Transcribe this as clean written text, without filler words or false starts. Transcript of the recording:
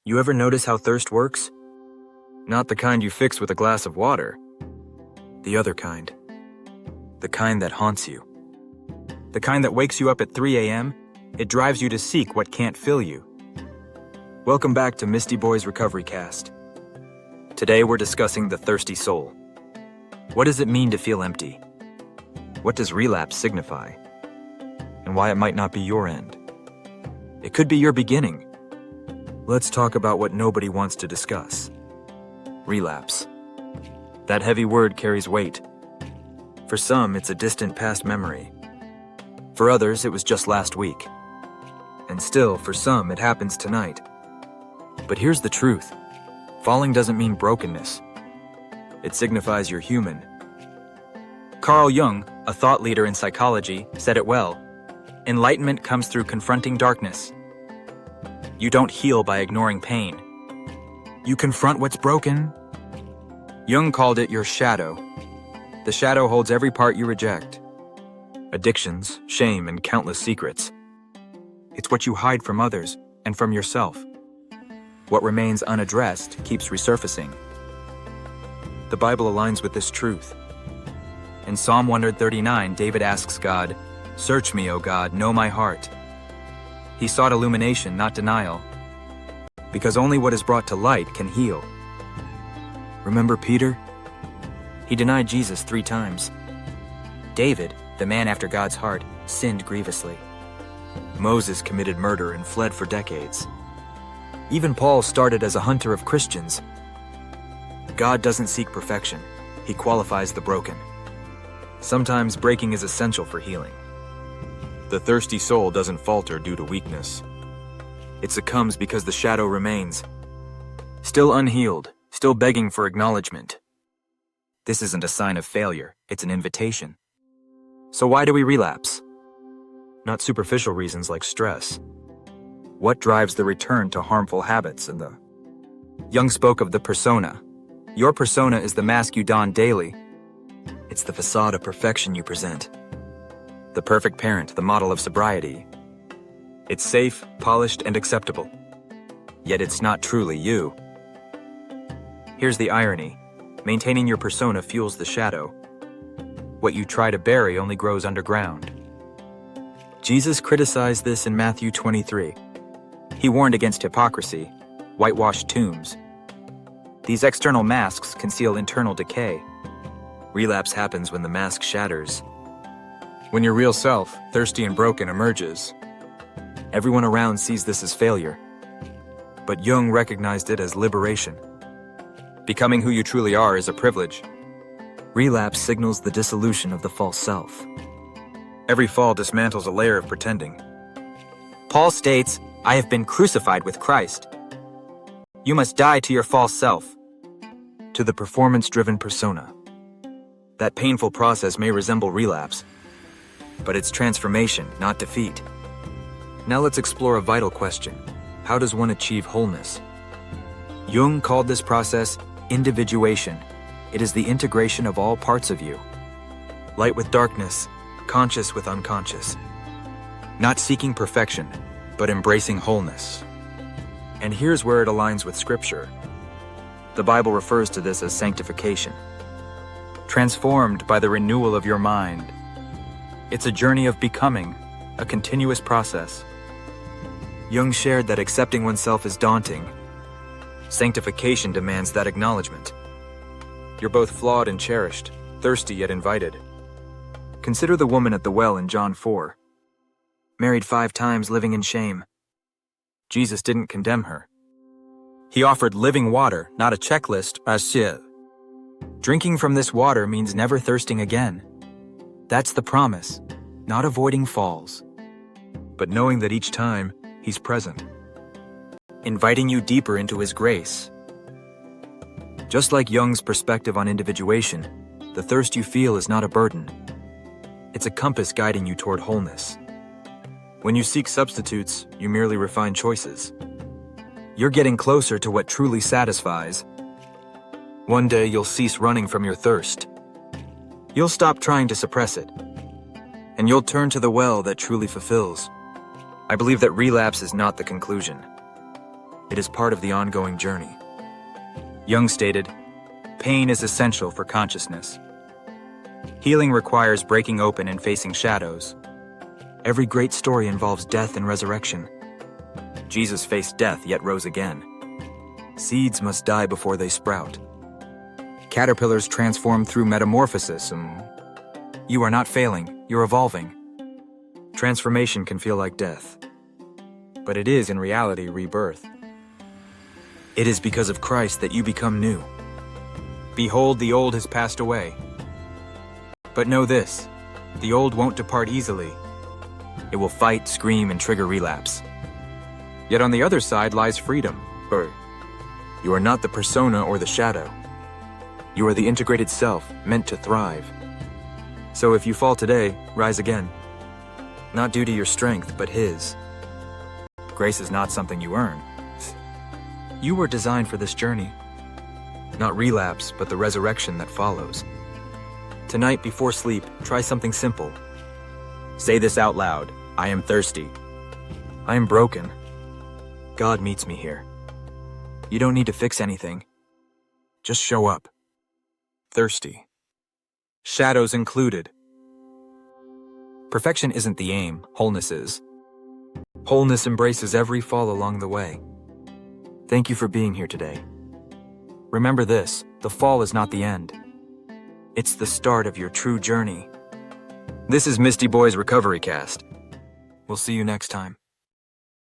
You ever notice how thirst works? Not the kind you fix with a glass of water. The other kind. The kind that haunts you. The kind that wakes you up at 3 a.m. It drives you to seek what can't fill you. Welcome back to MistyBoyz RecoveryCast. Today we're discussing the thirsty soul. What does it mean to feel empty? What does relapse signify? And why it might not be your end. It could be your beginning. Let's talk about what nobody wants to discuss. Relapse. That heavy word carries weight. For some, it's a distant past memory. For others, it was just last week. And still, for some, it happens tonight. But here's the truth. Falling doesn't mean brokenness. It signifies you're human. Carl Jung, a thought leader in psychology, said it well. Enlightenment comes through confronting darkness. You don't heal by ignoring pain. You confront what's broken. Jung called it your shadow. The shadow holds every part you reject. Addictions, shame, and countless secrets. It's what you hide from others and from yourself. What remains unaddressed keeps resurfacing. The Bible aligns with this truth. In Psalm 139, David asks God, "Search me, O God, know my heart." He sought illumination, not denial, because only what is brought to light can heal. Remember Peter? He denied Jesus 3 times. David, the man after God's heart, sinned grievously. Moses committed murder and fled for decades. Even Paul started as a hunter of Christians. God doesn't seek perfection. He qualifies the broken. Sometimes breaking is essential for healing. The thirsty soul doesn't falter due to weakness. It succumbs because the shadow remains. Still unhealed, still begging for acknowledgement. This isn't a sign of failure, it's an invitation. So why do we relapse? Not superficial reasons like stress. What drives the return to harmful habits and the... Jung spoke of the persona. Your persona is the mask you don daily. It's the facade of perfection you present. The perfect parent, the model of sobriety. It's safe, polished, and acceptable. Yet it's not truly you. Here's the irony. Maintaining your persona fuels the shadow. What you try to bury only grows underground. Jesus criticized this in Matthew 23. He warned against hypocrisy, whitewashed tombs. These external masks conceal internal decay. Relapse happens when the mask shatters. When your real self, thirsty and broken, emerges. Everyone around sees this as failure. But Jung recognized it as liberation. Becoming who you truly are is a privilege. Relapse signals the dissolution of the false self. Every fall dismantles a layer of pretending. Paul states, "I have been crucified with Christ." You must die to your false self. To the performance-driven persona. That painful process may resemble relapse, but it's transformation, not defeat. Now let's explore a vital question. How does one achieve wholeness? Jung called this process individuation. It is the integration of all parts of you. Light with darkness, conscious with unconscious. Not seeking perfection, but embracing wholeness. And here's where it aligns with Scripture. The Bible refers to this as sanctification. Transformed by the renewal of your mind. It's a journey of becoming, a continuous process. Jung shared that accepting oneself is daunting. Sanctification demands that acknowledgement. You're both flawed and cherished, thirsty yet invited. Consider the woman at the well in John 4. Married 5 times, living in shame. Jesus didn't condemn her. He offered living water, not a checklist, as ciel. Drinking from this water means never thirsting again. That's the promise, not avoiding falls, but knowing that each time, He's present, inviting you deeper into His grace. Just like Jung's perspective on individuation, the thirst you feel is not a burden. It's a compass guiding you toward wholeness. When you seek substitutes, you merely refine choices. You're getting closer to what truly satisfies. One day you'll cease running from your thirst. You'll stop trying to suppress it. And you'll turn to the well that truly fulfills. I believe that relapse is not the conclusion. It is part of the ongoing journey. Jung stated, "Pain is essential for consciousness." Healing requires breaking open and facing shadows. Every great story involves death and resurrection. Jesus faced death yet rose again. Seeds must die before they sprout. Caterpillars transform through metamorphosis. You are not failing, you're evolving. Transformation can feel like death, but it is in reality rebirth. It is because of Christ that you become new. Behold, the old has passed away. But know this, the old won't depart easily. It will fight, scream, and trigger relapse. Yet on the other side lies freedom. You are not the persona or the shadow. You are the integrated self, meant to thrive. So if you fall today, rise again. Not due to your strength, but His. Grace is not something you earn. You were designed for this journey. Not relapse, but the resurrection that follows. Tonight, before sleep, try something simple. Say this out loud: I am thirsty. I am broken. God meets me here. You don't need to fix anything. Just show up. Thirsty. Shadows included. Perfection isn't the aim, wholeness is. Wholeness embraces every fall along the way. Thank you for being here today. Remember this, the fall is not the end. It's the start of your true journey. This is MistyBoyz RecoveryCast. We'll see you next time.